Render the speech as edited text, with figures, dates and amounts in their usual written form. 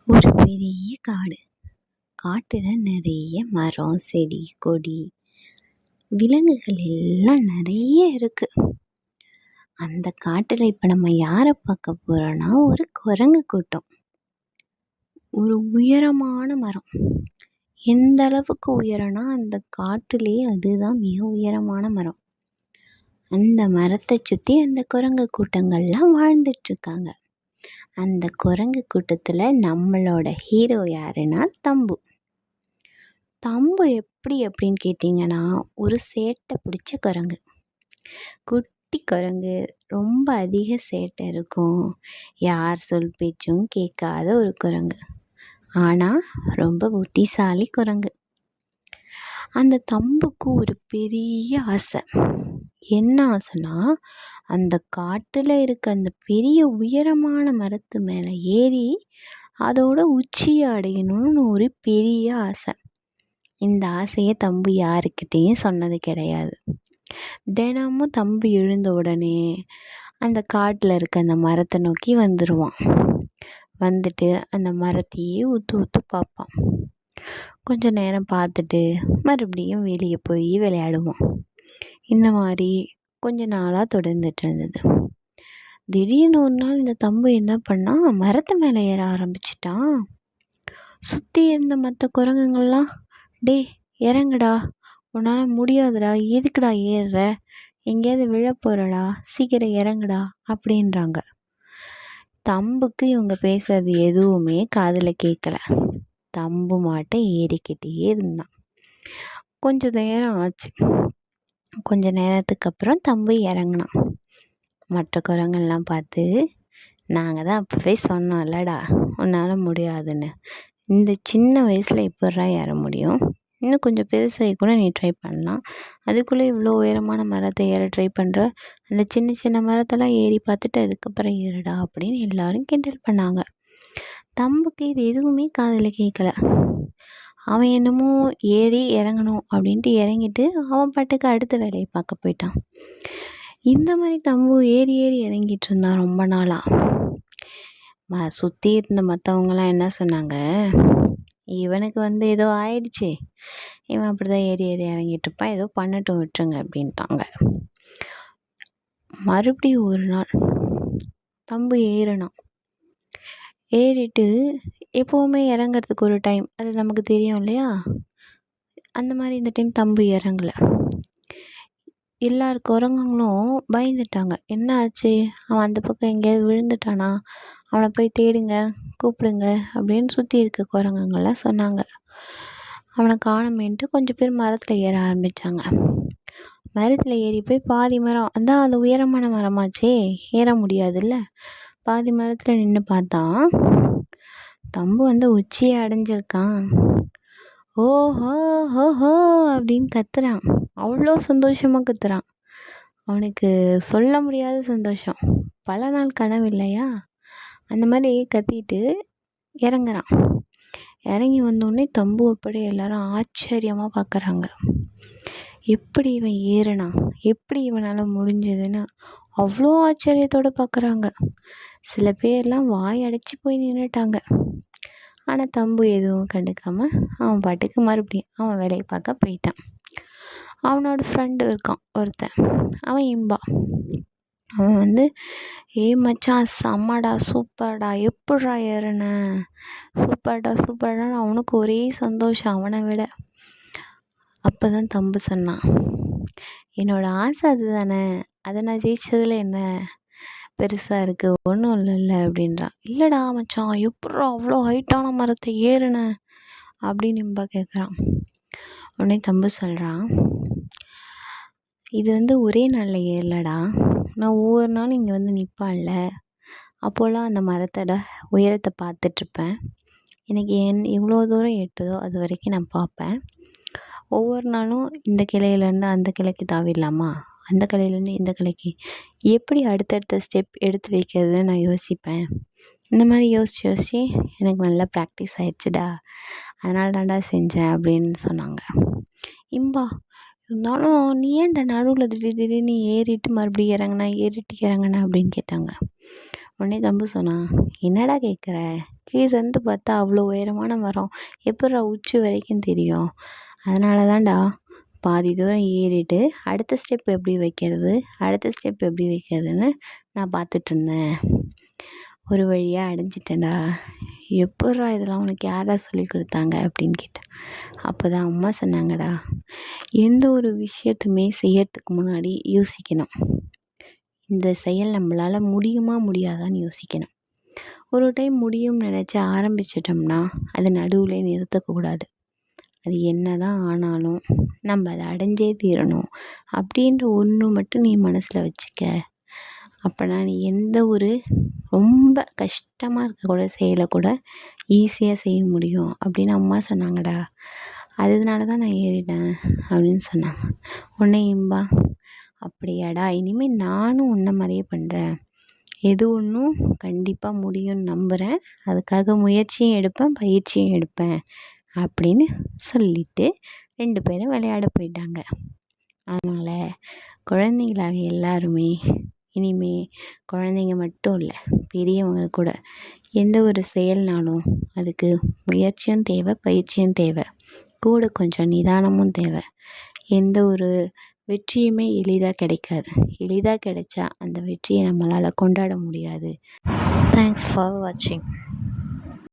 ஒரு பெரிய காடு. காட்டுல நிறைய மரம், செடி, கொடி, விலங்குகள் எல்லாம் நிறைய இருக்கு. அந்த காட்டுல இப்ப நம்ம யாரை பார்க்க போறோம்னா, ஒரு குரங்கு கூட்டம். ஒரு உயரமான மரம். எந்த அளவுக்கு உயரம்னா, அந்த காட்டுலயே அதுதான் மிக உயரமான மரம். அந்த மரத்தை சுத்தி அந்த குரங்கு கூட்டங்கள்லாம் வாழ்ந்துட்டு இருக்காங்க. அந்த குரங்கு கூட்டத்துல நம்மளோட ஹீரோ யாருன்னா தம்பு. தம்பு எப்படி அப்படின்னு கேட்டிங்கன்னா, ஒரு சேட்டை பிடிச்ச குரங்கு. குட்டி குரங்கு, ரொம்ப அதிக சேட்டை இருக்கும். யார் சொல் பேச்சும் கேட்காத ஒரு குரங்கு. ஆனால் ரொம்ப புத்திசாலி குரங்கு. அந்த தம்புக்கு ஒரு பெரிய ஆசை. என்ன ஆசைன்னா, அந்த காட்டில் இருக்க அந்த பெரிய உயரமான மரத்து மேலே ஏறி அதோட உச்சியை அடையணும்னு ஒரு பெரிய ஆசை. இந்த ஆசையை தம்பு யாருக்கிட்டேயும் சொன்னது கிடையாது. தினமும் தம்பு எழுந்த உடனே அந்த காட்டில் இருக்க அந்த மரத்தை நோக்கி வந்துடுவான். வந்துட்டு அந்த மரத்தையே உத்து பார்ப்பான். கொஞ்ச நேரம் பார்த்துட்டு மறுபடியும் வெளியே போய் விளையாடுவான். இந்த மாதிரி கொஞ்ச நாளாக தொடர்ந்துட்டு இருந்தது. திடீர்னு ஒரு நாள் இந்த தம்பு என்ன பண்ணா, மரத்து மேலே ஏற ஆரம்பிச்சிட்டான். சுற்றி இருந்த மற்ற குரங்குங்கள்லாம், டே இறங்குடா, உன்னால் முடியாதுடா, எதுக்குடா ஏறுற, எங்கேயாவது விழ போகிறடா, சீக்கிரம் இறங்குடா அப்படின்றாங்க. தம்புக்கு இவங்க பேசுறது எதுவுமே காதில் கேட்கல. தம்பு மாட்டை ஏறிக்கிட்டே இருந்தான். கொஞ்ச நேரம் ஆச்சு. கொஞ்ச நேரத்துக்கு அப்புறம் தம்பு இறங்கினான். மற்ற குரங்கெல்லாம் பார்த்து, நாங்கள் தான் அப்போவே சொன்னோம் இல்லடா உன்னால் முடியாதுன்னு, இந்த சின்ன வயசில் எப்பட்றா ஏற முடியும், இன்னும் கொஞ்சம் பெருசாகி கூட நீ ட்ரை பண்ணலாம், அதுக்குள்ளே இவ்வளோ உயரமான மரத்தை ஏற ட்ரை பண்ணுற, அந்த சின்ன சின்ன மரத்தெல்லாம் ஏறி பார்த்துட்டு அதுக்கப்புறம் ஏறுடா அப்படின்னு எல்லாரும் கிண்டல் பண்ணாங்க. தம்புக்கு இது எதுவுமே காதில் கேட்கல. அவன் என்னமோ ஏறி இறங்கணும் அப்படின்ட்டு இறங்கிட்டு அவன் பாட்டுக்கு அடுத்த வேலையை பார்க்க போயிட்டான். இந்த மாதிரி தம்பு ஏறி இறங்கிட்டு இருந்தான் ரொம்ப நாளாக. சுற்றி இருந்த மற்றவங்களாம் என்ன சொன்னாங்க, இவனுக்கு ஏதோ ஆயிடுச்சு, இவன் அப்படி தான் ஏறி இறங்கிட்டு இருப்பான், ஏதோ பண்ணட்டும் விட்டுருங்க அப்படின்ட்டாங்க. மறுபடியும் ஒரு நாள் தம்பு ஏறினான். ஏறிட்டு எப்போவுமே இறங்கிறதுக்கு ஒரு டைம் அது நமக்கு தெரியும் இல்லையா, அந்த மாதிரி இந்த டைம் தம்பு இறங்கலை. எல்லார் குரங்குங்களும் பயந்துட்டாங்க. என்ன ஆச்சு, அவன் அந்த பக்கம் எங்கேயாவது விழுந்துட்டானா, அவனை போய் தேடுங்க, கூப்பிடுங்க அப்படின்னு சுற்றி இருக்க குரங்குங்கள்லாம் சொன்னாங்க. அவனை காணமேன்ட்டு கொஞ்சம் பேர் மரத்தில் ஏற ஆரம்பித்தாங்க. மரத்தில் ஏறி போய் பாதி மரம், அந்த உயரமான மரமாச்சே, ஏற முடியாதுல்ல, பாதி மரத்தில் நின்று பார்த்தான். தம்பு உச்சியை அடைஞ்சிருக்கான். ஓஹோ ஹோஹோ அப்படின்னு கத்துறான். அவ்வளோ சந்தோஷமாக கத்துறான். அவனுக்கு சொல்ல முடியாத சந்தோஷம். பல நாள் கனவு இல்லையா, அந்த மாதிரி கத்திட்டு இறங்குறான். இறங்கி வந்தோடனே தம்பு அப்படி எல்லாரும் ஆச்சரியமாக பார்க்குறாங்க. எப்படி இவன் ஏறினான், எப்படி இவனால் முடிஞ்சதுன்னு அவ்வளோ ஆச்சரியத்தோடு பார்க்குறாங்க. சில பேர்லாம் வாய் அடைச்சி போய் நின்றுட்டாங்க. ஆனால் தம்பு எதுவும் கண்டுக்காமல் அவன் பாட்டுக்கு மறுபடியும் அவன் வேலையை பார்க்க போயிட்டான். அவனோட ஃப்ரெண்டு இருக்கான் ஒருத்தன், அவன் இம்பா. அவன் ஏ மச்சான் செம்மடா, சூப்பர்டா, எப்பட்றா ஏறுன, சூப்பர்டான்னு அவனுக்கு ஒரே சந்தோஷம் அவனை விட. அப்போ தான் தம்பு சொன்னான், என்னோடய ஆசை அதுதானே, அதை நான் ஜெயிச்சதில் என்ன பெருசாக இருக்குது, ஒன்றும் இல்லைல்ல அப்படின்றான். இல்லைடா மச்சான், எப்பட்றா அவ்வளோ ஹைட்டான மரத்தை ஏறுன அப்படின்னு இம்பா கேட்குறான். உடனே தம்பு சொல்கிறான், இது ஒரே நாளில் ஏறலடா, நான் ஒவ்வொரு நாளும் இங்கே நிற்பேன்ல, அப்போல்லாம் அந்த மரத்தோட உயரத்தை பார்த்துட்ருப்பேன். எனக்கு எவ்வளோ தூரம் எட்டுதோ அது வரைக்கும் நான் பார்ப்பேன். ஒவ்வொரு நாளும் இந்த கிளையிலேருந்து அந்த கிளைக்கு தாவிடலாமா, அந்த கிளையிலேருந்து இந்த கிளைக்கு எப்படி அடுத்தடுத்த ஸ்டெப் எடுத்து வைக்கிறதுன்னு நான் யோசிப்பேன். இந்த மாதிரி யோசித்து எனக்கு நல்லா ப்ராக்டிஸ் ஆகிடுச்சுடா, அதனால தான்டா செஞ்சேன் அப்படின்னு சொன்னாங்க. இம்பா, இருந்தாலும் நீ ஏன்டா நடுவில் திடீர்னு ஏறிட்டு மறுபடியும் இறங்கினா அப்படின்னு கேட்டாங்க. உடனே தம்பு சொன்னான், என்னடா கேட்குற, கீழேருந்து பார்த்தா அவ்வளோ உயரமான மரம் எப்புட்றா உச்சி வரைக்கும் தெரியும்? அதனால தான்டா பாதி தூரம் ஏறிட்டு அடுத்த ஸ்டெப் எப்படி வைக்கிறதுன்னு நான் பார்த்துட்ருந்தேன். ஒரு வழியாக அடைஞ்சிட்டேன்டா. எப்புட்றா இதெல்லாம் உனக்கு யாரா சொல்லி கொடுத்தாங்க அப்படின்னு கேட்டேன். அப்போ தான் அம்மா சொன்னாங்கடா, எந்த ஒரு விஷயத்துமே செய்யறதுக்கு முன்னாடி யோசிக்கணும். இந்த செயல் நம்மளால் முடியுமா முடியாதான்னு யோசிக்கணும். ஒரு டைம் முடியும்னு நினச்சி ஆரம்பிச்சிட்டோம்னா அது நடுவில் நிறுத்தக்கூடாது. அது என்ன தான் ஆனாலும் நம்ம அதை அடைஞ்சே தீரணும் அப்படின்ற ஒன்று மட்டும் நீ மனசில் வச்சுக்க. அப்போனா நீ எந்த ஒரு ரொம்ப கஷ்டமாக இருக்கக்கூட செயலை கூட ஈஸியாக செய்ய முடியும் அப்படின்னு அம்மா சொன்னாங்கடா. அதனால தான் நான் ஏறிட்டேன் அப்படின்னு சொன்னாங்க. உடனே இன்பா, அப்படியாடா, இனிமேல் நானும் உன்ன மாதிரியே பண்ணுறேன். எது ஒன்றும் கண்டிப்பாக முடியும்னு நம்புகிறேன். அதுக்காக முயற்சியும் எடுப்பேன், பயிற்சியும் எடுப்பேன் அப்படின்னு சொல்லிட்டு 2 பேரும் விளையாட போயிட்டாங்க. அதனால் குழந்தைங்களாக எல்லாருமே இனிமே குழந்தைங்க மட்டும் இல்லை, பெரியவங்க கூட எந்த ஒரு செயல்னாலும் அதுக்கு முயற்சியும் தேவை, பயிற்சியும் தேவை, கூட கொஞ்சம் நிதானமும் தேவை. எந்த ஒரு வெற்றியுமே எளிதாக கிடைக்காது. எளிதாக கிடைச்சா அந்த வெற்றியை நம்மளால் கொண்டாட முடியாது. தேங்க்ஸ் ஃபார் வாட்சிங்.